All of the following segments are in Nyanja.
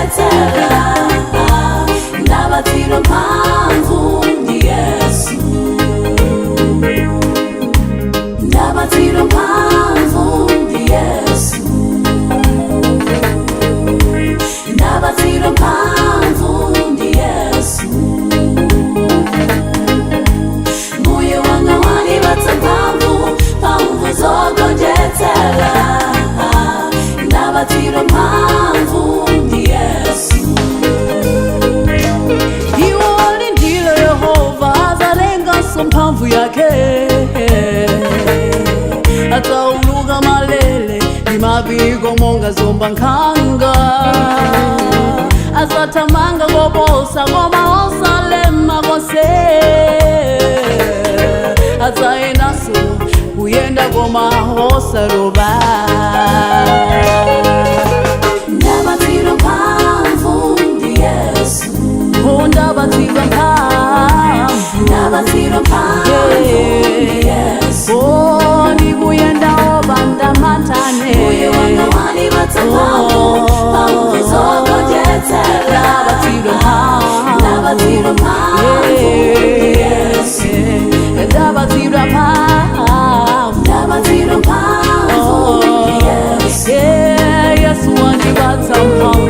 zogonjetela ndabatira mpamvu ndi Yesu ndabatira mpamvu ndi Yesu ndabatira mpamvu ndi Yesu Mbuye wanga wandibatsa mpamvu zogonjetela ndabatira mpamvu ndi Yesu Iwo walindile Yehova azalenganso mphamvu yake atauluka malele ndi mapiko monga zomba nkhanga azatamanga koposa koma osalema konse azayendanso kuyenda koma osaloba ndabatira mphamvu ndi Yesu ndabatira mphamvu ndi Yesu ndikuyenda opanda matane Mbuye wanga wandibatsa mphamvu zogonjetela ndabatira mphamvu ndi Yesu ndabatira mphamvu ndi Yesu Yesu wandibatsa mphamvu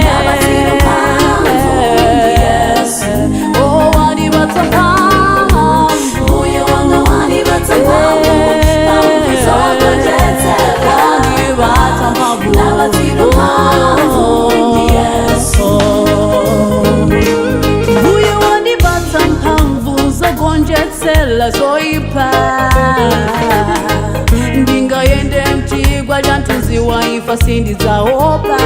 ndabatira mphamvu ndi Yesu wandibatsa mphamvu Mbuye wanga wandibatsa mphamvu zogonjetela wandibatsa mphamvu ndabatira mphamvu ndi Yesu Mbuye wandibatsa mphamvu zogonjetela zoipa ndingayende mchigwa cha mtunzi wa imfa sindidzaopa